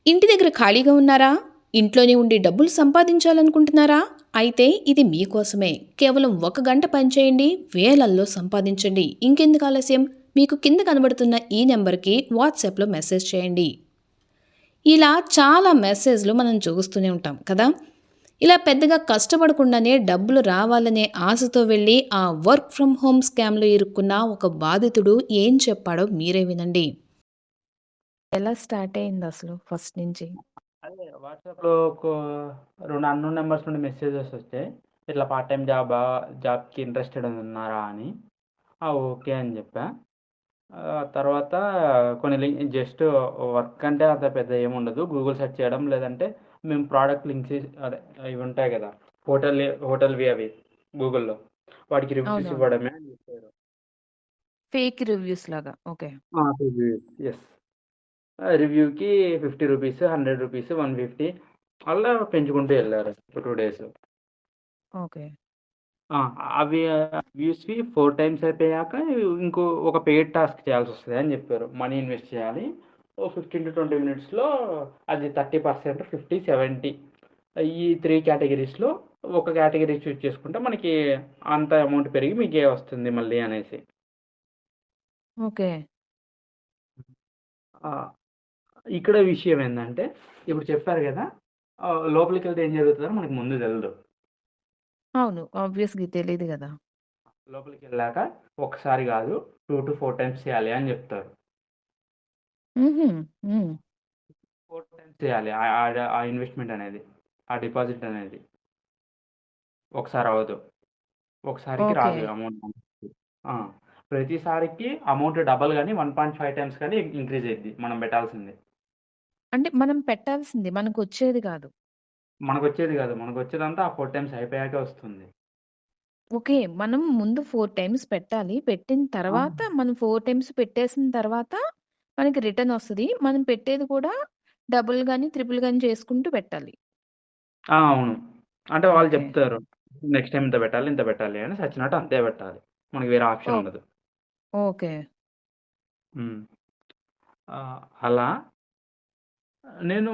ఇంటి దగ్గర ఖాళీగా ఉన్నారా? ఇంట్లోనే ఉండి డబ్బులు సంపాదించాలనుకుంటున్నారా? అయితే ఇది మీకోసమే. కేవలం 1 గంట పనిచేయండి, వేలల్లో సంపాదించండి. ఇంకెందుకు ఆలస్యం? మీకు కింద కనబడుతున్న ఈ నెంబర్‌కి వాట్సాప్‌లో మెసేజ్ చేయండి. ఇలా చాలా మెసేజ్‌లు మనం చూస్తూనే ఉంటాం కదా! ఇలా పెద్దగా కష్టపడకుండానే డబ్బులు రావాలనే ఆశతో వెళ్ళి ఆ వర్క్ ఫ్రమ్ హోమ్ స్కామ్‌లో ఇరుక్కున్న ఒక బాధితుడు ఏం చెప్పాడో మీరే వినండి. ఎలా స్టార్ట్ అయిందసలు ఫస్ట్ నుంచి? అదే వాట్సాప్‌లో ఒక 2 అన్‌నోన్ నంబర్స్ నుండి మెసేజెస్ వచ్చాయి. ఇట్లా పార్ట్ టైమ్ జాబ్‌కి ఇంట్రెస్టెడ్ ఉన్నారా అని. ఆ! ఓకే అని జెప్పా. తర్వాత కొన్ని జస్ట్ వర్క్ అంటే అంత పెద్ద ఏముండదు. గూగుల్ సెర్చ్ చేయడం లేదంటే మేము ప్రొడక్ట్ లింక్స్ అదే ఇవి ఉంటాయి గదా! హోటల్‌వి అవి గూగుల్‌లో వాటికి రివ్యూస్ అవునవును. ఇవ్వడమే అని జెప్పారు. ఫేక్ రివ్యూస్ లాగా. ఓకే. Reviews yes. రివ్యూకి రూ. 50, రూ. 100, రూ. 150 అలా పెంచుకుంటూ ఎళ్లారు 2 డేస్. ఓకే. ఆ! అవి వ్యూస్‌వి 4 టైమ్స్ అయిపోయాక ఇంకో ఒక పెయిడ్ టాస్క్ చేయాల్సొస్తది అని జెప్పారు. మనీ ఇన్వెస్ట్ చేయాలి. ఓ 15-20 మినిట్స్‌లో అది 30%, 50, 70 ఈ 3 కేటగరీస్‌లో ఒక కేటగరీ చూజ్ చేసుకుంటే మనకి అంత అమౌంట్ పెరిగి మీకే వస్తుంది మళ్ళీ అనేసి. ఓకే. ఆ! ఇక్కడ విషయం ఏందంటే ఇప్పుడు చెప్పారు గదా! లోపలికెళ్తే ఏం జరుగుతదో మనకు ముందు తెలదు. అవును. ఆబ్వియస్‌గా తెలీదు గదా! లోపలికెళ్ళాక ఒకసారి గాదు 2-4 టైమ్స్ చేయాలి అని జెప్తారు. హుహు. హ్మ్. 4 టైమ్స్ చేయాలి. ఆ ఇన్వెస్ట్‌మెంట్ అనేది. ఆ డిపాజిట్ అనేది. ఒకసారి అవ్వదు. ఒకసారికి ఓకే. రాదు అమౌంట్ మనకి. ఆ! ప్రతిసారికి అమౌంట్ డబుల్ గాని 1.5 టైమ్స్ గాని ఇంక్రీజ్ అయిద్ది మనం బెట్టాల్సింది. అంటే మనం పెట్టాల్సింది మనకొచ్చేది కాదు. మనకొచ్చేది గాదు. మనకొచ్చేదంతా ఆ 4 టైమ్స్ అయిపోయాకే వస్తుంది. ఓకే. మనం ముందు 4 టైమ్స్ పెట్టాలి. పెట్టిన ఆ! తర్వాత మనం 4 టైమ్స్ పెట్టేసిన తర్వాత మనకి రిటర్న్ ఒస్తది. మనం పెట్టేది కూడా డబుల్ గాని, త్రిపుల్ గాని చేసుకుంటూ పెట్టాలి. అవును. అంటే వాళ్ళు ఓకే. చెప్తారు. నెక్స్ట్ టైమ్ ఇంత బెట్టాలి, ఇంత బెట్టాలి అని సచ్చినట్టు అంతే బెట్టాలి. మనకి వేరే ఆప్షన్ ఓహ్! ఉండదు. ఓకే. హ్మ్. అలా నేను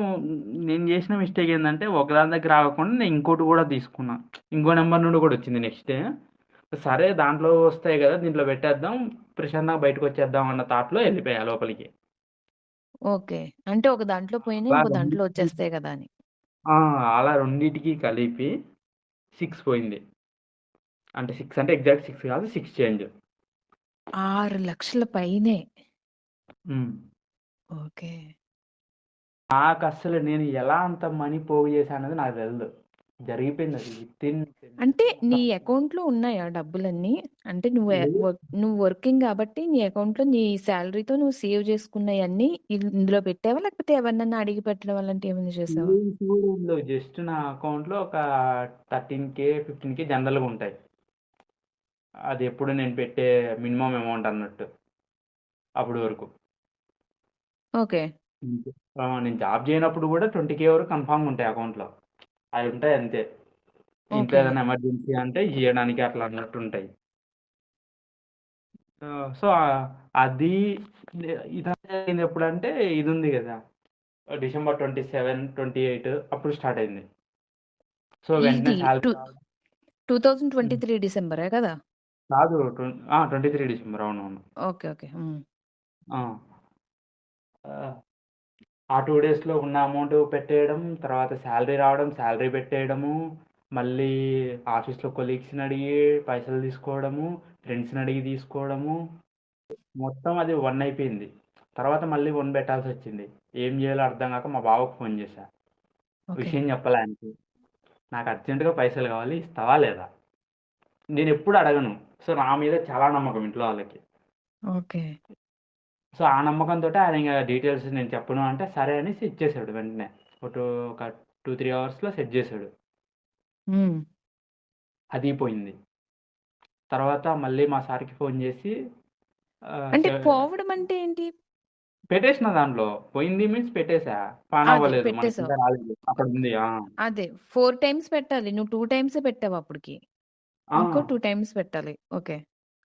నేను జేసిన మిస్టేక్ ఏందంటే, ఒకదాని దగ్గర ఆగకుండా నేను ఇంకోటి గూడా తీసుకున్నా. ఇంకో నంబర్ నుండి గూడా వచ్చింది నెక్స్ట్ డే. సరే దాంట్లో వస్తాయి గదా! దీంట్లో పెట్టేద్దాం. ప్రశాంతంగా బయటకొచ్చేద్దాం అన్న థాట్‌లో ఎళ్ళిపోయా లోపలికి. ఓకే. అంటే ఒక దాంట్లో పోయినా అలా ఇంకో దాంట్లో రెండిటికి వచ్చేస్తాయి గదా! అని. ఆ! అలా రెండిటికి కలిపి 6 పోయింది. అంటే 6 అంటే ఎగ్జాక్ట్ 6 కాదు. 6 చేంజ్. 6,00,000 పైనే. హ్మ్. ఓకే. నాకస్సలు నేను ఎలా అంత మనీ పోగు చేశానన్నది నాకు తెలదు. జరిగిపోయిందది. వితిన్ 10 అంటే మినిట్స్‌లో నీ మొత్తం అకౌంట్‌లో ఉన్నాయా డబ్బులన్నీ? అంటే నువ్వు లేదు. నువ్వు వర్కింగ్ గాబట్టి నీ అకౌంట్‌లో నీ సాలరీతో నువ్వు సేవ్ చేసుకున్నయన్నీ ఇందులో పెట్టావా? లేకపోతే ఎవరినన్నా అడిగి పెట్టడం అలాంటివి ఏమైనా చేసావా? సేవింగ్స్ కూడా ఏం లేవు. జస్ట్ నా అకౌంట్‌లో ఒక 13,000, 15,000 జనరల్‌గుంటాయి. అది ఎప్పుడు నేను పెట్టే మినిమమ్ అమౌంట్ అన్నట్టు. అప్పటి వరకు. ఓకే. అంతే. నేను జాబ్ చేయనప్పుడు కూడా 20,000 వరకు కన్ఫర్మ్‌గా ఉంటాయి అకౌంట్‌లో. అవి ఉంటాయి అంతే. ఇంట్లో ఓకే. ఏదైనా ఎమర్జెన్సీ అంటే ఇయ్యడానికి అట్లా అన్నట్టుంటాయి. సో, అది ఇదంతా జరిగిందెప్పుడంటే ఇదుంది గదా! డిసెంబర్ 27, 28 అప్పుడు స్టార్ట్ అయింది. సో, వెంటనే ఇది సాలరీ రావడం. హ్మ్. 2023 డిసెంబరే కదా! కాదు. 23 డిసెంబర్ అవునవును. ఓకే. ఓకే. హ్మ్. ఆ! ఆహ్, ఆ 2 డేస్‌లో ఉన్న అమౌంట్ పెట్టేయడం, తర్వాత సాలరీ రావడం, సాలరీ పెట్టేయడము, మళ్ళీ ఆఫీస్‌లో కొలీగ్స్‌ని అడిగి పైసలు తీసుకోవడము, ఫ్రెండ్స్‌ని అడిగి తీసుకోవడము, మొత్తం అది 1 అయిపోయింది. తర్వాత మళ్ళీ 1 పెట్టాల్సొచ్చింది. ఏం జేయాలో అర్థం గాక మా బావకి ఫోన్ జేశా. ఓకే. విషయం చెప్పలే ఆయనకి. నాకు అర్జెంట్‌గా పైసలు గావాలి ఇస్తావా లేదా? నేనెప్పుడు అడగను. సో, నా మీద చాలా నమ్మకం ఇంట్లో వాళ్ళకి. ఓకే. సో, ఆ నమ్మకంతోటి ఆయన ఇంగ డీటెయిల్స్ నేను చెప్పను అంటే, సరే అనేసి ఇచ్చేసాడు వెంటనే. ఒక 2, 3 అవర్స్‌లో సెట్ జేసాడు. హ్మ్. అది పోయింది. తర్వాత మళ్ళీ మా సార్‌కి ఫోన్ జేసి ఆహ్, అంటే సె పోవడం అంటే ఏంటి? పెట్టేసిన దాంట్లో. పోయింది మీన్స్ పెట్టేసా. అదే కానవ్వలేదు. పెట్టేసావు. మనకింకా రాలేదు. అక్కడుంది. ఆ! అదే 4 టైమ్స్ పెట్టాలి. నువ్వు 2 టైమ్సే పెట్టావు అప్పటికి. ఆ! ఇంకో 2 టైమ్స్ పెట్టాలి. ఓకే.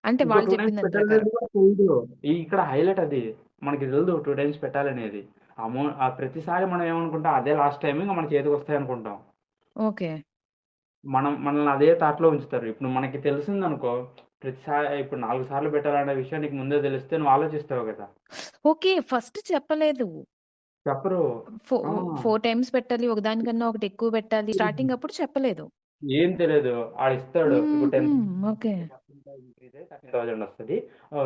అంటే ఇంకో వాళ్ళు 2 చెప్పిన టైమ్స్ దాని ప్రకారం. పెట్టాలనేది కూడా తెలీదు. ఇక్కడ హైలైట్ అది. మనకి తెలీదు 2 టైమ్స్ పెట్టాలనేది. ప్రతిసారి మనం ఏమనుకుంటాం అదే లాస్ట్ టైమ్ ఇంక మన చేతికొస్తాయనుకుంటాం. ఓకే. మనల్ని అదే థాట్‌లో ఉంచుతారు. ఇప్పుడు మనకి తెలిసిందనుకో, ప్రతిసారి ఇప్పుడు 4 సార్లు పెట్టాలనే విషయం నీకు ముందే తెలిస్తే నువ్వు ఆలోచిస్తావు గదా! ఓకే. ఫస్ట్ చెప్పలేదు. చెప్పరు. ఫో ఆ! 4 టైమ్స్ పెట్టాలి. ఒకదానికన్నా ఒకటి ఎక్కువ పెట్టాలి. స్టార్టింగ్ అప్పుడు చెప్పలేదు. ఏం తెలీదు. ఆడిస్తాడు. ఇప్పుడు హుహు. 10,000 ఓకే. 50% ఇంక్రీజ్ అయ్యి 30,000 వస్తది.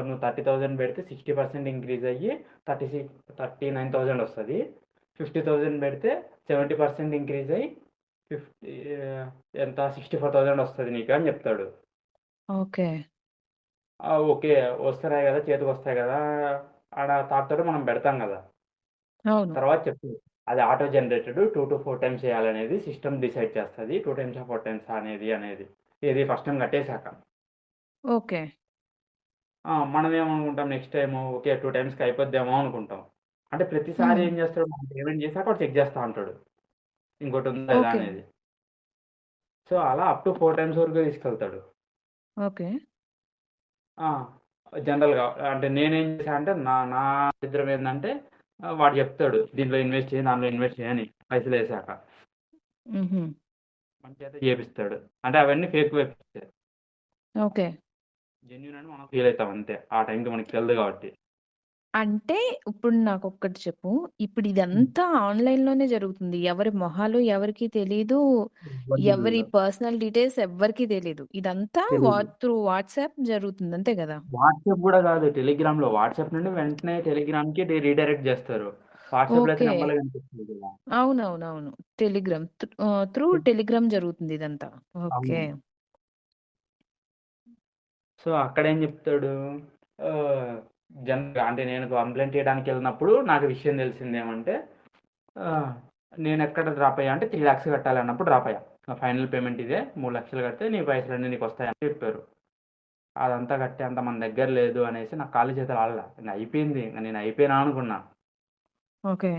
నువ్వు 30,000 పెడితే 60% ఇంక్రీజ్ అయ్యి 39,000 వస్తది. 50,000 పెడితే 70% ఇంక్రీజ్ అయ్యి ఫిఫ్టీ ఎంత 64,000 వస్తది నీకు అని చెప్తాడు. ఓకే. ఓకే. వస్తున్నాయి గదా! చేతికొస్తాయి గదా! ఆడ థాట్ తోటి మనం పెడతాం గదా! అవును. తర్వాత చెప్తది. అది ఆటో జనరేటెడ్ 2-4 టైమ్స్ చేయాలనేది సిస్టమ్ డిసైడ్ చేస్తది. 2 టైమ్సా, 4 టైమ్సా అనేది. ఏది ఫస్ట్ టైమ్ కట్టేసాక. ఓకే. మనం ఏమనుకుంటాం నెక్స్ట్ టైము ఓకే. 2 టైమ్స్‌కి అయిపోద్దేమో అనుకుంటాం. అంటే ప్రతిసారి హ్మ్. ఏం చేస్తాడు మనం పేమెంట్ చేసాక వాడు చెక్ చేస్తా ఉంటాడు. ఇంకోటుందా లేదా ఓకే. అనేది. సో, అలా అప్ టు 4 టైమ్స్ వరకు తీసుకెళ్తాడు. ఓకే. ఆ! జనరల్‌గా అంటే నేనేం చేశా అంటే నా నా దరిద్రం ఏందంటే వాడు చెప్తాడు. దీంట్లో ఇన్వెస్ట్ చెయి, దాంట్లో ఇన్వెస్ట్ చెయి అని పైసలేసాక. హుహు. మన చేత చేపిస్తాడు. అంటే అవన్నీ ఫేక్ వెబ్సైట్సే. ఓకే. జెన్యూన్ అని మనం ఫీల్ అయితాం అంతే. ఆ టైంకి మనకు తెలీదు కాబట్టి. అంటే ఇప్పుడు నాకొక్కటి చెప్పు. ఇప్పుడు హ్మ్. ఇదంతా ఆన్‌లైన్‌లోనే జరుగుతుంది. ఎవరి మొహాలు ఎవరికీ తెలీదు. ఎవ్వరికీ ఎవరి తెలీదు. పర్సనల్ డీటెయిల్స్ ఎవ్వరికీ తెలీదు. ఇదంతా తెలీదు. త్రూ వాట్సాప్ జరుగుతుంది. అంతే గదా! వాట్సాప్ గూడా గాదు. టెలిగ్రామ్‌లో. వాట్సాప్ నుండి వెంటనే టెలిగ్రామ్‌కి రీడైరెక్ట్ జేస్తారు. వాట్సాప్‌లో అయితే ఓకే. నంబర్‌లే కనిపిస్తది కదా! అవునవునవును. టెలిగ్రామ్. త్రూ టెలిగ్రామ్ జరుగుతుంది ఇదంతా. ఓకే. అవును. సో, అక్కడేం జెప్తాడు ఆహ్, జనరల్‌గా అంటే నేను కంప్లెయింట్ ఇయడానికెళ్ళినప్పుడు నాకు విషయం తెలిసిందేమంటే ఆహ్, నేనెక్కడ డ్రాప్ అయ్యా అంటే 3,00,000 కట్టాలన్నప్పుడు డ్రాప్ అయ్యా. ఫైనల్ పేమెంట్ ఇదే 3,00,000 కడితే నీ పైసలన్నీ నీకొస్తాయని చెప్పారు. అదంతా కట్టేంత మన దగ్గర లేదు అనేసి నాకు కాళ్ళు చేతులు ఆడల. ఇంగ అయిపోయింది. ఇంగ నేను అయిపోయినా అనుకున్నా. ఓకే.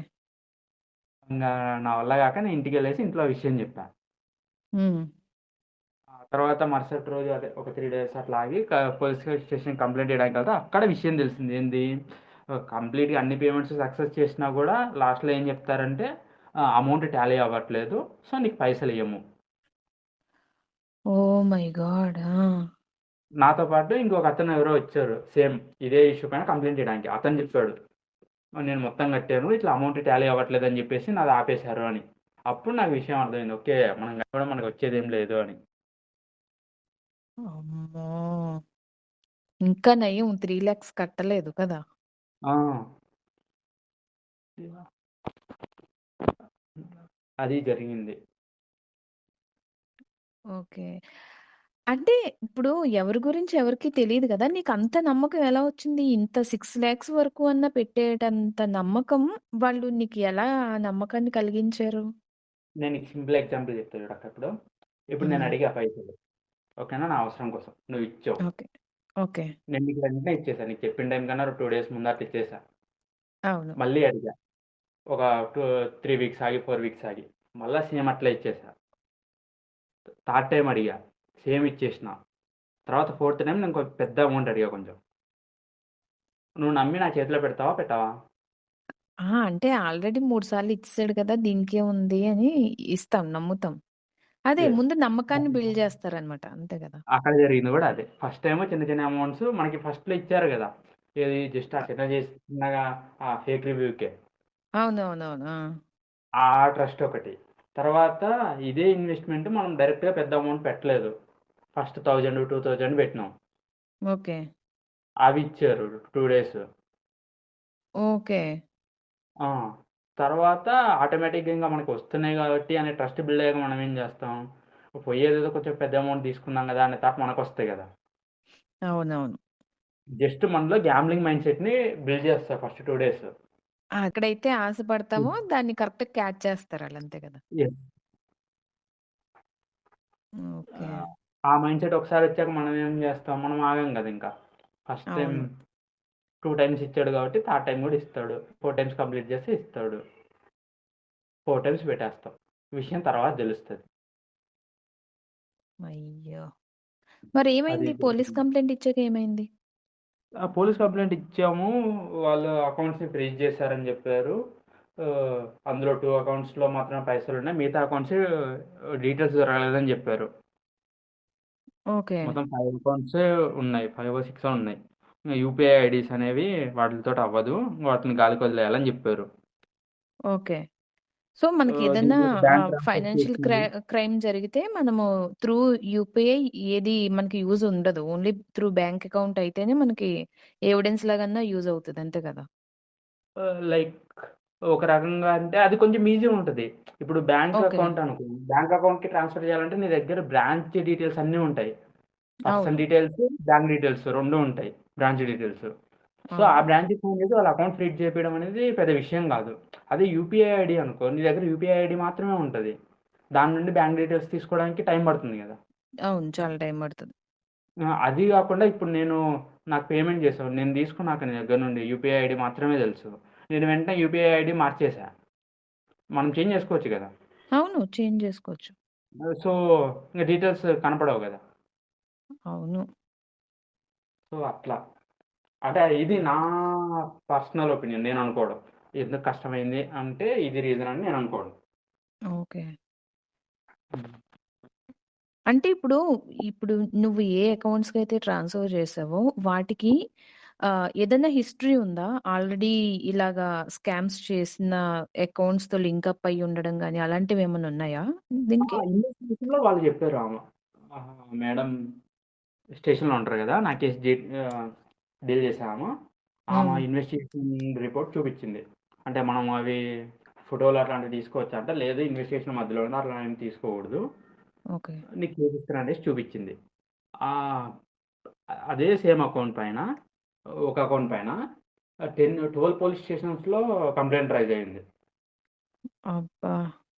ఇంగా నా వల్ల గాక నేను ఇంటికెళ్ళేసి ఇంట్లో విషయం జెప్పా. హ్మ్. ఆ తర్వాత మరుసటి రోజు అదే ఒక 3 డేస్ అట్లా ఆగి పోలీస్ స్టేషన్‌కి కంప్లెయింట్ ఇయడానికెళ్తే అక్కడ విషయం తెలిసింది. ఏంది కంప్లీట్‌గా అన్ని పేమెంట్స్ సక్సెస్ చేసినా గూడా లాస్ట్‌లో ఏం జెప్తారంటే అమౌంట్ టాలీ అవ్వట్లేదు. సో, నీకు పైసలియ్యము. Oh my God! ఆ! నాతో పాటు ఇంకొకతను ఎవరో వచ్చారు. సేమ్ ఇదే ఇష్యూ పైన కంప్లెయింట్ ఇయడానికి. అతను జెప్పాడు. నేను మొత్తం కట్టాను. ఇట్లా అమౌంట్ టాలీ అవ్వట్లేదని జెప్పేసి నాది ఆపేశారు అని. అప్పుడు నాకు విషయం అర్థమైంది. ఓకే. మనం కట్టడం మనకొచ్చేదేం లేదు అని. అమ్మో! ఇంకా నయం 3,00,000 కట్టలేదు కదా! ఆ! అది జరిగింది. ఓకే. అంటే ఇప్పుడు ఎవరి గురించి ఎవరికీ తెలీదు గదా! నీకంత నమ్మకం ఎలా వచ్చింది? ఇంత 6,00,000 వరకు అన్నా పెట్టేటంత నమ్మకం వాళ్ళు నీకు ఎలా ఆ నమ్మకాన్ని కలిగించారు? నేను నీకు సింపుల్ ఎగ్జాంపుల్ చెప్తా చూడక్క ఇప్పుడు. ఇప్పుడు నేను హ్మ్. అడిగా పైసలు. ఓకేనా? నా అవసరం కోసం. నువ్విచ్చావు. ఓకే. ఓకే. నేను నీకు వెంటనే ఇచ్చేసా. నీకు చెప్పిన టైం కన్నా 2 డేస్ ముందు అట్లా ఇచ్చేసా. అవును. మళ్ళీ అడిగా. ఒక 3 వీక్స్ ఆగి, 4 వీక్స్ ఆగి. మళ్ళా సేమ్ అట్లే ఇచ్చేసా. థర్డ్ టైమ్ అడిగా. సేమ్ ఇచ్చేసిన. తర్వాత ఫోర్త్ టైమ్ నేను ఇంకో పెద్ద అమౌంట్ అడిగా కొంచెం. నువ్వు నమ్మి నా చేతిలో పెడతావా? పెట్టవా? ఆ! అంటే ఆల్రెడీ 3 సార్లు ఇచ్చేసాడు కదా! దీనికేముంది అని ఇస్తాం. నమ్ముతాం. అదే యెస్. ముందు నమ్మకాన్ని బిల్డ్ చేస్తారనమాట. అంతే కదా! అక్కడ జరిగింది గూడా అదే. ఫస్ట్ టైము చిన్న చిన్న అమౌంట్స్ మనకి ఫస్ట్‌లో ఇచ్చారు గదా! ఏది జస్ట్ ఆ అ చిన్నగా ఫేక్ రివ్యూకే. అవునవునవును. ఆ! ఆ ట్రస్ట్ ఒకటి. తర్వాత ఇదే ఇన్వెస్ట్‌మెంట్ మనం డైరెక్ట్‌గా పెద్ద అమౌంట్ పెట్టలేదు. ఫస్ట్ 1000, 2000 పెట్టినాం. ఓకే. అవి ఇచ్చారు 2 డేస్. ఓకే. ఆ! తర్వాత ఆటోమేటిక్‌గా ఇంక మనకు వస్తున్నాయి కాబట్టి అనే ట్రస్ట్ బిల్డ్ అయ్యాక మనం ఏం చేస్తాం? పోయేదేదో కొంచెం పెద్ద అమౌంట్ తీసుకుందాం గదా! అనే థాట్ మనకొస్తాయి గదా! అవునవును. జస్ట్ మనలో గ్యామ్లింగ్ మైండ్ సెట్‌ని బిల్డ్ చేస్తారు ఫస్ట్ 2 డేస్. ఎక్కడైతే హ్మ్. ఆశపడతామో దాన్ని కరెక్ట్‌గా క్యాచ్ చేస్తారు ఆళ్ళంతే కదా! యెస్. ఓకే. ఆ మైండ్ సెట్ ఒకసారొచ్చాక మనం ఏం చేస్తాం? మనం ఆగం గదా! ఇంకా. ఫస్ట్ టైమ్ అవును. 2 టైమ్స్ ఇచ్చాడు కాబట్టి థర్డ్ టైమ్ గూడా ఇస్తాడు. 4 టైమ్స్ కంప్లీట్ చేస్తే ఇస్తాడు. 4 టైమ్స్ పెట్టేస్తాం. విషయం తర్వాత తెలుస్తది. అయ్యో! అది మరేమైంది? పోలీస్ జరిగింది. కంప్లెయింట్ ఇచ్చాక ఏమైంది? పోలీస్ కంప్లెయింట్ ఇచ్చాము. వాళ్ళు అకౌంట్స్‌ని ఫ్రీజ్ చేశారని జెప్పారు. అందులో 2 అకౌంట్స్‌లో మాత్రమే పైసలున్నాయి. మిగతా అకౌంట్స్ డీటెయిల్స్ దొరకలేదని జెప్పారు. ఓకే. మొత్తం 5 అకౌంట్సే ఉన్నాయి. 5 6 ఉన్నాయి. యూపీఐ ఐడీస్ అనేవి వాటిలతోటి అవ్వదు. వాటిని గాలికి వదిలేయాలని జెప్పారు. ఓకే. సో, మనకేదన్నా దీంతోటి బ్యాంక్ ట్రాన్స్‌ఫర్ ఫైనాన్షియల్ చేసింది. క్రైమ్ జరిగితే మనము త్రూ యూపీఐ ఏది మనకి యూజ్ ఉండదు. ఓన్లీ త్రూ బ్యాంక్ అకౌంట్ అయితేనే మనకి ఎవిడెన్స్ లాగన్నా యూజ్ అవుతది. అంతే కదా! లైక్ ఒక రకంగా అంటే అది కొంచెం ఈజీగా ఉంటది. ఇప్పుడు బ్యాంక్ ఓకే. అకౌంట్ అనుకో, బ్యాంక్ అకౌంట్‌కి ట్రాన్స్‌ఫర్ చేయాలంటే నీ దగ్గర బ్రాంచ్ డీటెయిల్స్ అన్నీ ఉంటాయి. అవును. పర్సన్ డీటెయిల్స్, బ్యాంక్ డీటెయిల్స్ 2 ఉంటాయి. Branch details. సో, ఆ అవును. బ్రాంచ్‌కి ఫోన్ చేసి వాళ్ళ అకౌంట్ ఫ్రీజ్ చేపియడం అనేది పెద్ద విషయం గాదు. అదే యూపీఐ ఐడీ అనుకో, నీ దగ్గర యూపీఐ ఐడీ మాత్రమే ఉంటది. దాని నుండి బ్యాంక్ డీటెయిల్స్ తీసుకోవడానికి టైం పడుతుంది గదా! అవును. చాలా టైం పడతది. అది గాకుండా ఇప్పుడు నాకు పేమెంట్ చేసావు. నేను తీసుకున్నాక నీ దగ్గర నుండి యూపీఐ ఐడీ మాత్రమే తెలుసు. నేను వెంటనే యూపీఐ ఐడీ మార్చేసా. మనం చేంజ్ చేసుకోవచ్చు గదా! అవును. చేంజ్ జేసుకోవచ్చు. సో, ఇంక డీటెయిల్స్ కనపడవు గదా! అవును. సో, అట్లా. అంటే ఇది నా పర్సనల్ ఒపీనియన్ నేననుకోవడం. ఎందుకు కష్టమైంది అంటే ఇది రీజన్ అని నేననుకోవడం. ఓకే. హ్మ్. అంటే ఇప్పుడు నువ్వు ఏ అకౌంట్స్‌కైతే ట్రాన్స్‌ఫర్ చేసావో వాటికి ఏదైనా హిస్టరీ ఉందా? ఆల్రెడీ ఇలాగా స్కామ్స్ చేసిన అకౌంట్స్‌తో లింక్ అప్ అయ్యి ఉండడం గాని అలాంటివేమన్నా ఉన్నాయా దీనికి? ఇన్వెస్టిగేషన్‌లో వాళ్ళు చెప్పారు మేడం స్టేషన్‌లో ఉంటారు గదా! నా కేస్ డీల్ చేసాము. ఆమె హ్మ్. ఇన్వెస్టిగేషన్ రిపోర్ట్ చూపిచ్చింది. అంటే మనం అవి ఫోటోలు అట్లాంటివి తీసుకోవచ్చా అంటే, లేదు ఇన్వెస్టిగేషన్ మధ్యలో ఉంది. అట్లా ఏం తీసుకోకూడదు. ఓకే. నీకు చూపిస్తున్నా అనేసి చూపిచ్చింది. ఆహ్, అదే సేమ్ అకౌంట్ పైన ఒక అకౌంట్ పైన 12 పోలీస్ స్టేషన్స్‌లో కంప్లెయింట్ రైజ్ అయింది. అబ్బా!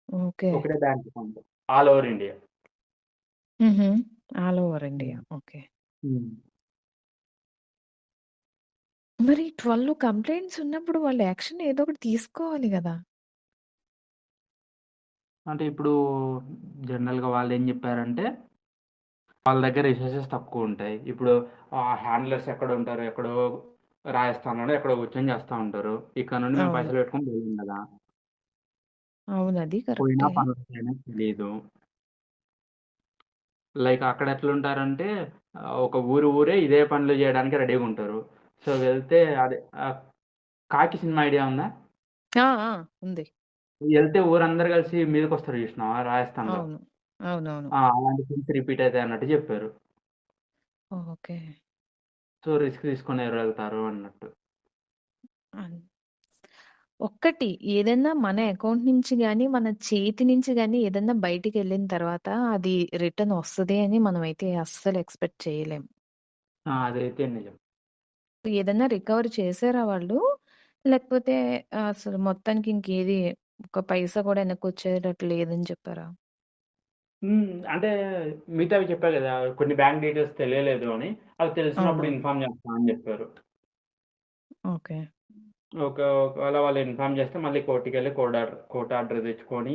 ఓకే. ఒకటే bank account. All over India. హుహు. All over India. Hmm. Okay. Hmm. మరి 12 కంప్లెయింట్స్ ఉన్నప్పుడు వాళ్ళు యాక్షన్ ఏదో ఒకటి తీసుకోవాలి గదా! అంటే ఇప్పుడు జనరల్‌గా వాళ్ళేం జెప్పారంటే, వాళ్ళ దగ్గర రిసోర్సెస్ తక్కువుంటాయి. ఇప్పుడు హ్యాండ్లర్స్ ఎక్కడుంటారు? ఎక్కడో రాజస్థాన్‌లోనో ఎక్కడో కూర్చొని చేస్తా ఉంటారు. ఇక్కడ నుండి మేము అవును. పైసలు పెట్టుకొని పోలేం గదా! అవును. అది పోయినా కరెక్టే. పనులకేనా తెలీదు. లైక్ అక్కడ ఎట్లుంటారంటే ఒక ఊరే ఇదే పనులు జేయడానికి రెడీగుంటారు. సో, వెళ్తే అదే 'కాకి' సినిమా ఐడియా ఉందా? ఆ! ఆ! ఉంది. ఎళ్తే ఊరందరూ కలిసి మీదకొస్తారు జూసినావా రాజస్థాన్‌లో? అవును. అవునవును. అలాంటి సీన్స్ రిపీట్ అయితాయి అన్నట్టు జెప్పారు. ఓకే. సో, రిస్క్ తీసుకొని ఎవరెళ్తారు అన్నట్టు. అన్ ఒక్కటి ఏదన్నా మన అకౌంట్ నుంచి గాని, మన చేతి నుంచి గాని ఏదన్నా బయటికెళ్ళిన తర్వాత అది రిటర్న్ వస్తది అని మనమైతే అస్సలు ఎక్స్‌పెక్ట్ చేయలేం. అదైతే నిజం. ఏదన్నా రికవర్ చేసారా వాళ్ళు? లేకపోతే అసలు మొత్తానికి ఇంకేది ఒక పైసా కూడా వెనక్కొచ్చేటట్టు లేదని చెప్పారా? అంటే మిగతావి చెప్పా గదా! కొన్ని బ్యాంక్ డీటెయిల్స్ తెలియలేదు అని. అవి తెలిసినప్పుడు అవునవును. ఇన్ఫార్మ్ చేస్తా అని జెప్పారు. ఓకే. ఒకవేళ వాళ్ళు ఇన్ఫార్మ్ చేస్తే మళ్ళీ కోర్ట్‌కెళ్ళి కోర్ట్ ఆర్డర్ తెచ్చుకొని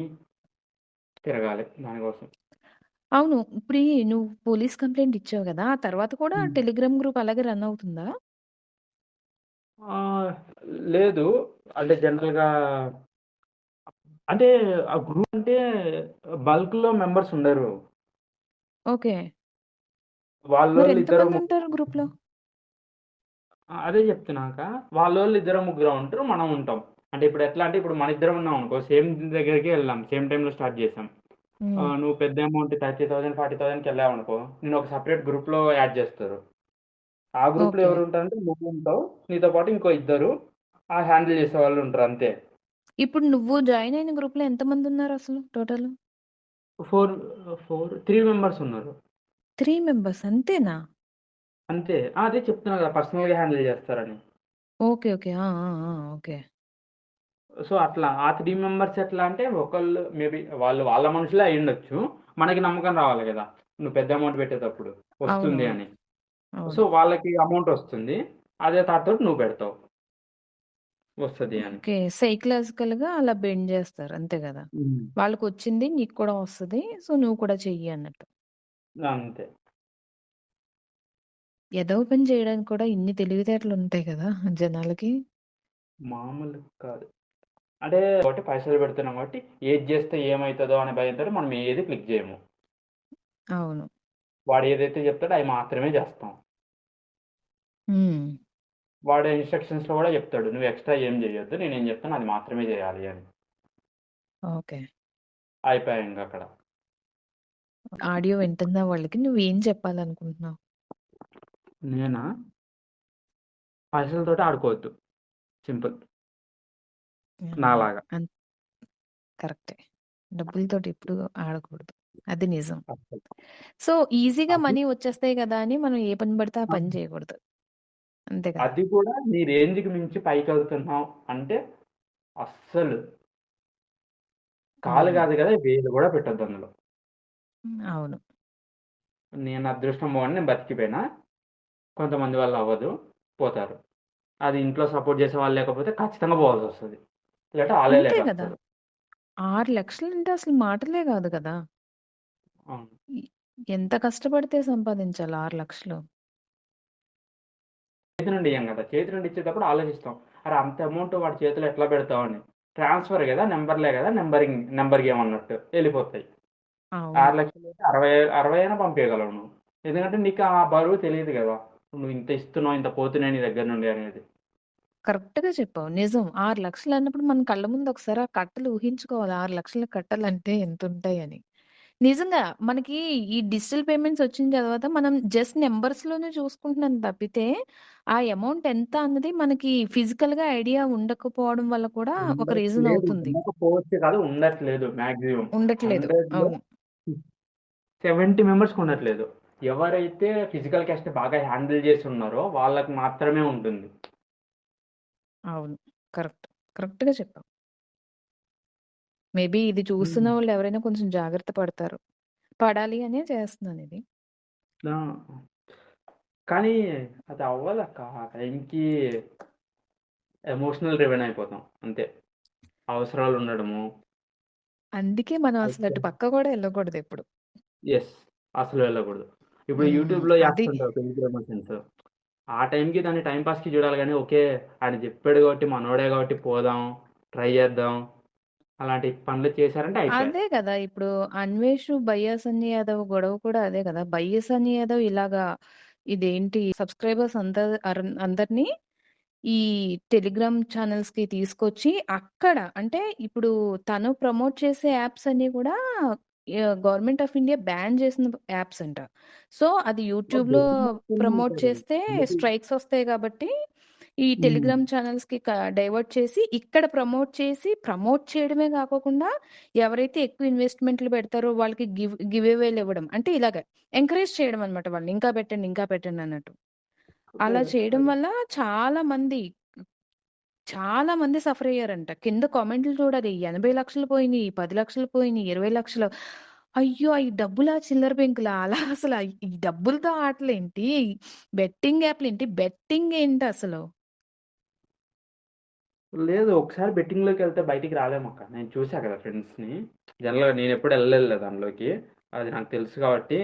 తిరగాలి దానికోసం. అవును. నువ్వు పోలీస్ కంప్లెయింట్ ఇచ్చావు గదా! ఆ తర్వాత కూడా హ్మ్. టెలిగ్రామ్ గ్రూప్ అలాగే రన్ అవుతుందా? ఆహ్, లేదు. అంటే జనరల్‌గా అంటే ఆ గ్రూప్ అంటే బల్క్‌లో మెంబర్స్ ఉండరు. ఓకే. మరి వాళ్ళోళ్ళు ఇద్దరు ఎంతమందుంటారు ముగ్గురు గ్రూప్‌లో? అదే చెప్తున్నాక వాళ్ళోళ్ళు ఇద్దరో ముగ్గురో ఉంటారు. మనం ఉంటాం. అంటే ఇప్పుడు ఎట్లా అంటే ఇప్పుడు మనిద్దరం ఉన్నామనుకో సేమ్ దగ్గరికే ఎళ్ళాం. సేమ్ టైమ్‌లో స్టార్ట్ చేసాం. హ్మ్. నువ్వు పెద్ద అమౌంట్ 30,000, 40,000కెళ్ళావనుకో నిన్ను ఒక సెపరేట్ గ్రూప్‌లో యాడ్ చేస్తారు. ఆ గ్రూప్‌లో ఓకే. ఎవరుంటారంటే నువ్వుంటావు. నీతో పాటు ఇంకో ఇద్దరు హ్యాండిల్ చేసేవాళ్ళు ఉంటారు అంతే. ఇప్పుడు నువ్వు జాయిన్ అయిన గ్రూప్‌లో ఎంతమందున్నారసలు టోటల్? 3 మెంబర్స్ ఉన్నారు. 3 మెంబర్స్ అంతేనా? అంతే. అదే చెప్తున్నా కదా! పర్సనల్‌గా హ్యాండిల్ చేస్తారని. ఓకే. ఓకే. ఆ! ఆ! ఆ! ఓకే. సో, అట్లా ఆ 3 మెంబర్స్ ఎట్లా అంటే ఒకళ్ళు మేబీ వాళ్ళు వాళ్ళ మనుషులే అయ్యుండొచ్చు. మనకి నమ్మకం రావాలి గదా! నువ్వు పెద్ద అమౌంట్ పెట్టేటప్పుడు వస్తుంది అవునవును. అని. సో, అవును. వాళ్ళకి అమౌంట్ వస్తుంది. అదే థాట్ తోటి నువ్వు పెడతావు. వస్తది అని. ఓకే. సైకలాజికల్‌గా అలా బెండ్ జేస్తారు. అంతే గదా! హ్మ్. వాళ్ళకొచ్చింది నీకు కూడా వస్తది. సో, నువ్వు కూడా చెయ్యి అన్నట్టు. అంతే. ఎదవ పని చేయడానికి కూడా ఇన్ని తెలివితేటలుంటాయి గదా! జనాలకి. మామూలు కాదు. అంటే కాబట్టి పైసలు పెడుతున్నాం కాబట్టి ఏది చేస్తే ఏమైతుందో అనే భయంతోటి మనం ఏది క్లిక్ చేయము. అవును. వాడు ఏదైతే చెప్తాడో అవి మాత్రమే చేస్తాం. హ్మ్. వాడు ఇన్‌స్ట్రక్షన్స్‌లో కూడా చెప్తాడు. నువ్వు ఎక్స్‌ట్రా ఏం చేయొద్దు. నేనేం చెప్తానో అది మాత్రమే చేయాలి అని. ఓకే. అయిపాయే ఇంగక్కడ. ఆడియో వింటున్న వాళ్ళకి నువ్వేం చెప్పాలనుకుంటున్నావు? నేనా? పైసలతోటి ఆడుకోవద్దు. సింపుల్. యాహ్! నాలాగా. కరెక్టే. డబ్బులతోటి ఎప్పుడు ఆడకూడదు. అది నిజం. అస్సలు. సో, ఈజీగా అది మనీ వచ్చేస్తాయి కదా! అని మనం ఏ పని పడితే ఆ ఆ! పని చేయకూడదు. అంతే కదా! అది కూడా నీ రేంజ్‌కి మించి పైకెళ్తున్నావు అంటే అస్సలు కాలు హ్మ్. కాదు కదా! వేలు కూడా పెట్టొద్దు అందులో. అవును. నేను అదృష్టం బాగుండి నేను బతికిపోయినా. కొంతమంది వల్ల అవ్వదు. పోతారు. అది ఇంట్లో సపోర్ట్ చేసేవాళ్ళు లేకపోతే ఖచ్చితంగా పోవాల్సొస్తది. లేదంటే ఆళ్ళే అంతే కదా! లేపేస్తారు. 6,00,000 అంటే అసలు మాటలే కాదు కదా! అవును. ఇ ఎంత కష్టపడితే సంపాదించాలి 6,00,000? చేతి నుండి ఇయ్యం గదా! చేతి నుండి ఇచ్చేటప్పుడు ఆలోచిస్తాం. అరె! అంత అమౌంట్ వాడి చేతిలో ఎట్లా పెడతామని. ట్రాన్స్‌ఫర్ గదా! నంబర్‌లే గదా! నంబర్ గేమ్ అన్నట్టు ఎళ్ళిపోతాయి. అవును. 6,00,000 అయితే 60 అయినా పంపియగలవు నువ్వు. ఎందుకంటే నీకు ఆ బరువు తెలీదు గదా! నువ్వు ఇంత ఇస్తున్నావు, ఇంత పోతున్నాయి నీ దగ్గర నుండి అనేది. కరెక్ట్‌గా చెప్పావు. నిజం. 6,00,000 అన్నప్పుడు మన కళ్ళ ముందు ఒకసారి ఆ కట్టలు ఊహించుకోవాలి. 6,00,000 కట్టలంటే ఎంతుంటాయని. నిజంగా మనకి ఈ డిజిటల్ పేమెంట్స్ వచ్చిన తర్వాత మనం జస్ట్ నంబర్స్‌లోనే చూసుకుంటున్నాం తప్పితే, ఆ అమౌంట్ ఎంత అన్నది మనకి ఫిజికల్‌గా ఐడియా ఉండకపోవడం వల్ల కూడా ఒక రీజన్ ఉండట్లేదు. అవుతుంది. ఉండకపోవచ్చు కాదు ఉండట్లేదు మాక్సిమం. ఉండట్లేదు. 100లో అవును. 70 మెంబర్స్‌కి ఉండట్లేదు. ఎవరైతే ఫిజికల్ క్యాష్‌ని బాగా హ్యాండిల్ చేసి ఉన్నారో వాళ్ళకి మాత్రమే ఉంటుంది. అవును. కరెక్ట్. కరెక్ట్‌గా చెప్పావు. మేబీ ఇది చూస్తున్న హ్మ్. వాళ్ళు ఎవరైనా కొంచెం జాగ్రత్త పడతారు. పడాలి అనే చేస్తున్నానిది. ఆ! కానీ అది అవ్వదక్క. ఆ టైంకి ఎమోషనల్ డ్రివెన్ అయిపోతాం. అంతే. అవసరాలుండడము. అందుకే మనం అసలు అయితే అటు పక్క కూడా ఎళ్ళకూడదెప్పుడు. యెస్. అసలు వెళ్ళకూడదు. ఇప్పుడు యూట్యూబ్‌లో అది చేస్తుంటారు పెయిడ్ ప్రమోషన్స్. ఆ టైంకి దాన్ని టైమ్ పాస్‌కి చూడాలి గానీ, ఓకే. ఆడు జెప్పాడు కాబట్టి మనోడే కాబట్టి పోదాం, ట్రై చేద్దాం. అలాంటి పనులు చేశారంటే అయిపాయే. అదే కదా! ఇప్పుడు 'అన్వేషు బయ్యా సన్నీ యాదవ్' గొడవ కూడా అదే కదా! బయ్యా సన్నీ యాదవ్ ఇలాగా ఇదేంటి సబ్‌స్క్రైబర్స్ అందరిని ఈ టెలిగ్రామ్ ఛానెల్స్‌కి తీసుకొచ్చి అక్కడ అంటే ఇప్పుడు తను ప్రమోట్ చేసే యాప్స్ అన్నీ కూడా గవర్నమెంట్ ఆఫ్ ఇండియా బ్యాన్ చేసిన యాప్స్ అంట. సో, అది యూట్యూబ్‌లో ప్రమోట్ చేస్తే స్ట్రైక్స్ ఒస్తాయి కాబట్టి ఈ హ్మ్. టెలిగ్రామ్ ఛానెల్స్‌కి డైవర్ట్ చేసి, ఇక్కడ ప్రమోట్ చేయడమే గాకోకుండా ఎవరైతే ఎక్కువ ఇన్వెస్ట్‌మెంట్‌లు పెడతారో వాళ్ళకి గివ్ అవేలు ఇవ్వడం. అంటే ఇలాగ ఎంకరేజ్ చేయడం అనమాట వాళ్ళని. ఇంకా పెట్టండి, ఇంకా పెట్టండి అన్నట్టు. అదే అలా చేయడం అది వల్ల చాలా మంది, చాలా మంది సఫర్ అయ్యారంట. కింద కామెంట్‌లు చూడాలి. 80,00,000 పోయినియి, 10,00,000 పోయినియి, 20,00,000 అయ్యో! అయి డబ్బులా చిల్లర పెంకులా? అలా అసల ఈ డబ్బులతో ఆటలేంటి? బెట్టింగ్ యాప్‌లేంటి? బెట్టింగ్ ఏంటసలు? లేదు. ఒకసారి బెట్టింగ్‌లోకెళ్తే బయటికి రాలేమక్క. నేను చూసా కదా ఫ్రెండ్స్‌ని. జనరల్‌గా నేనెప్పుడు ఎళ్ళలేదు దానిలోకి. అది నాకు తెలుసు కాబట్టి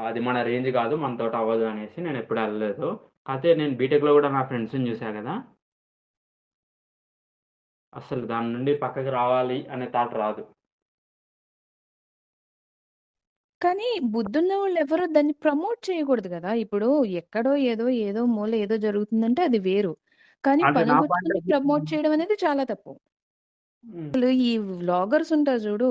అది మన రేంజ్ కాదు. మనతోటి అవ్వదు అనేసి నేనెప్పుడు ఎళ్ళలేదు. కాపోతే నేను బీటెక్‌లో గూడా నా ఫ్రెండ్స్‌ని చూసా గదా! అస్సలు దాని నుండి పక్కకి రావాలి అనే థాట్ రాదు. కానీ బుద్ధున్నోళ్ళెవరు దాన్ని ప్రమోట్ చేయకూడదు గదా! ఇప్పుడు ఎక్కడో ఏదో మూల ఏదో జరుగుతుందంటే అది వేరు. కానీ అంటే నా పాయింట్ పనిగట్టుకొని ఆఫ్ వ్యూ ప్రమోట్ చేయడం అనేది చాలా తప్పు. హ్మ్. అసలు ఈ వ్లాగర్స్ ఉంటారు జూడు,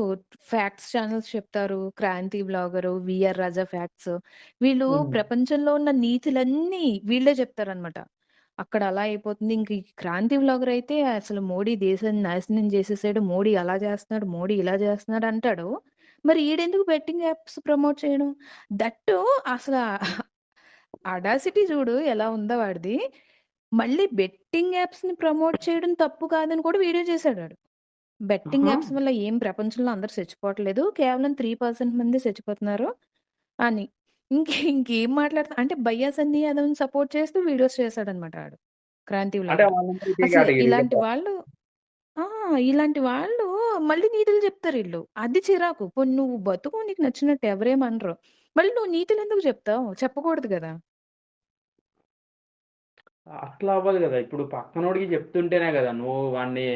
ఫ్యాక్ట్స్ ఛానెల్స్ చెప్తారు. 'క్రాంతి వ్లాగరు', 'వీఆర్ రాజా ఫ్యాక్ట్స్' వీళ్ళు హ్మ్. ప్రపంచంలో ఉన్న నీతులన్నీ వీళ్ళే చెప్తారనమాట. అక్కడ అలా అయిపోతుంది. ఇంక ఈ 'క్రాంతి వ్లాగర్' అయితే అసలు మోడీ దేశాన్ని నాశనం చేసేసాడు. మోడీ అలా చేస్తున్నాడు, మోడీ ఇలా చేస్తున్నాడు అంటాడు. మరి ఈడెందుకు బెట్టింగ్ యాప్స్ ప్రమోట్ చేయడం? దట్టు అసల అడాసిటీ చూడు ఎలా ఉందో వాడిది. మళ్ళీ బెట్టింగ్ యాప్స్‌ని ప్రమోట్ చేయడం తప్పు కాదని కూడా వీడియో చేసాడాడు. బెట్టింగ్ ఆహా! యాప్స్ వల్ల ఏం ప్రపంచంలో అందరూ చచ్చిపోవట్లేదు. కేవలం 3% మందే చచ్చిపోతున్నారు అని. ఇంకేం మాట్లాడుతా అంటే బయ్యా సన్నీ యాదవ్‌ని సపోర్ట్ చేస్తూ వీడియోస్ చేసాడన్నమాట ఆడు. క్రాంతి అంటే వ్లాగర్. వాళ్ళందరూ ఇదే అసలు కేటగిరీ ఇలాంటి కదా! వాళ్ళు ఆ! ఇలాంటి వాళ్ళు మళ్ళీ నీతులు చెప్తారీళ్ళు. అది చిరాకు. పోనీ నువ్వు బతుకు నీకు నచ్చినట్టు ఎవరేమనరు. మళ్ళీ నువ్వు నీతులెందుకు చెప్తావు? చెప్పకూడదు గదా! అట్లా అవ్వదు గదా! ఇప్పుడు పక్కనోడికి చెప్తుంటేనే గదా! నువ్వు వాడిని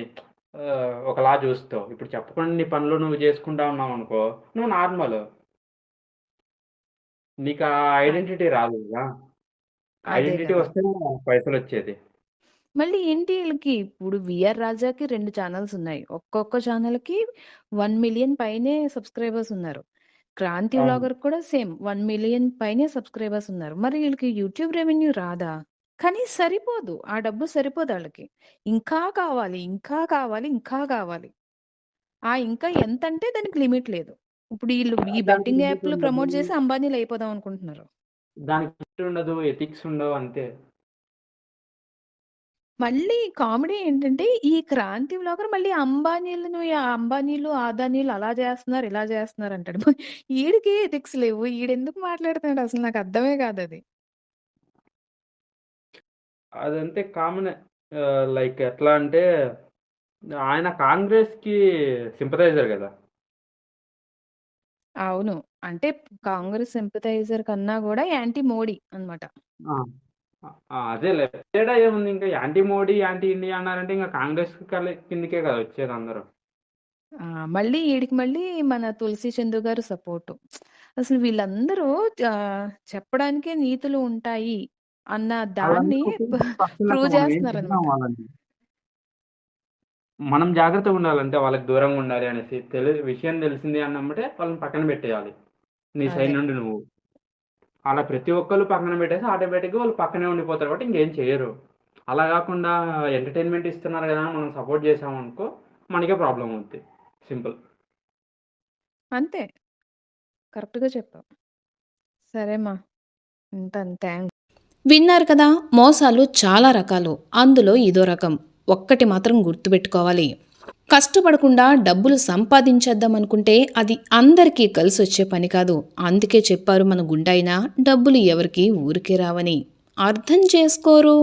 ఒకలా చూస్తావు. ఇప్పుడు చెప్పకుండా నీ పనులు నువ్వు చేసుకుంటా ఉన్నావనుకో, నువ్వు నార్మల్. నీకు ఆ అద్ ఐడెంటిటీ రాదు గదా! అదే ఐడెంటిటీ కదా! వస్తేనే పైసలొచ్చేది. మళ్ళీ ఏంటి ఈళ్ళకి ఇప్పుడు 'వీఆర్ రాజా'కి 2 ఛానెల్స్ ఉన్నాయి. ఒక్కొక్క ఛానెల్‌కి 1,000,000 పైనే సబ్‌స్క్రైబర్స్ ఉన్నారు. 'క్రాంతి అవును. వ్లాగర్' కూడా సేమ్ 1,000,000 పైనే సబ్‌స్క్రైబర్స్ ఉన్నారు. మరి ఈళ్ళకి యూట్యూబ్ రెవెన్యూ రాదా? కానీ సరిపోదు. ఆ డబ్బు సరిపోదు ఆళ్ళకి. ఇంకా కావాలి, ఇంకా కావాలి, ఇంకా కావాలి. ఆ ఇంకా ఎంతంటే దానికి లిమిట్ లేదు. ఇప్పుడు ఈళ్ళు ఈ దానికి బెట్టింగ్ లిమిట్ యాప్‌లు ఉండదు. ప్రమోట్ చేసి అంబానీలయిపోదాం అనుకుంటున్నారు. దానికి లిమిట్ ఉండదు. ఎథిక్స్ ఉండవు అంతే. మళ్ళీ కామెడీ ఏంటంటే, ఈ క్రాంతి వ్లాగర్ మళ్ళీ అంబానీలు, అదానీలు అలా జేస్తున్నారు, ఇలా జేస్తున్నారు అంటాడు. ఈడికి ఎథిక్స్ లేవు. ఈడెందుకు మాట్లాడుతున్నాడు అసలు నాకు అర్థమే కాదది. అదంతే కామనే. లైక్ ఎట్లా అంటే ఆయన కాంగ్రెస్‌కి సింపథైజర్ గదా! అవును. అంటే కాంగ్రెస్ సింపథైజర్ కన్నా గూడా యాంటీ మోడీ అన్నమాట. ఆ! అదేలే. తేడా ఏముంది ఇంకా యాంటీ మోడీ, యాంటీ ఇండియా అన్నారంటే ఇంక కాంగ్రెస్ కిందకే కదా వచ్చేది అందరూ. మళ్ళీ ఈడికి మళ్ళీ మన 'తులసి చందు' గారు సపోర్టు. అసలు వీళ్ళందరూ చెప్పడానికే నీతులు ఉంటాయి అన్న దాన్ని వాళ్ళందరూ ఉపయోగించే పక్షులకు ప్రూవ్ మనం ఏం చెప్దాం చేస్తున్నారన్నమాట. వాళ్ళని. మనం జాగ్రత్తగా ఉండాలంటే వాళ్ళకి దూరంగా ఉండాలి అనేసి. విషయం తెలిసింది అన్నెమ్మటే వాళ్ళని పక్కన పెట్టేయాలి. నీ సైడ్ అదే. నుండి నువ్వు. అలా ప్రతి ఒక్కళ్ళు పక్కన పెట్టేసి ఆటోమేటిక్‌గా వాళ్ళు పక్కనే ఉండిపోతారు కాబట్టి ఇంకేం చెయ్యరు. అలా గాకుండా ఎంటర్‌టైన్‌మెంట్ ఇస్తున్నారు గదా! అని మనం సపోర్ట్ చేశామనుకో మనకే ప్రాబ్లమ్ అవుద్ది. సింపుల్. అంతే. కరెక్ట్‌గా చెప్పావు. సరే మా. ఉంటాను. థాంక్స్. విన్నారు కదా! మోసాలు చాలా రకాలు. అందులో ఇదో రకం. ఒక్కటి మాత్రం గుర్తుపెట్టుకోవాలి. కష్టపడకుండా డబ్బులు సంపాదించేద్దామనుకుంటే అది అందరికీ కలిసొచ్చే పని కాదు. అందుకే చెప్పారు మన గుండాయిన, డబ్బులు ఎవరికీ ఊరికే రావని. అర్థం చేసుకోరు.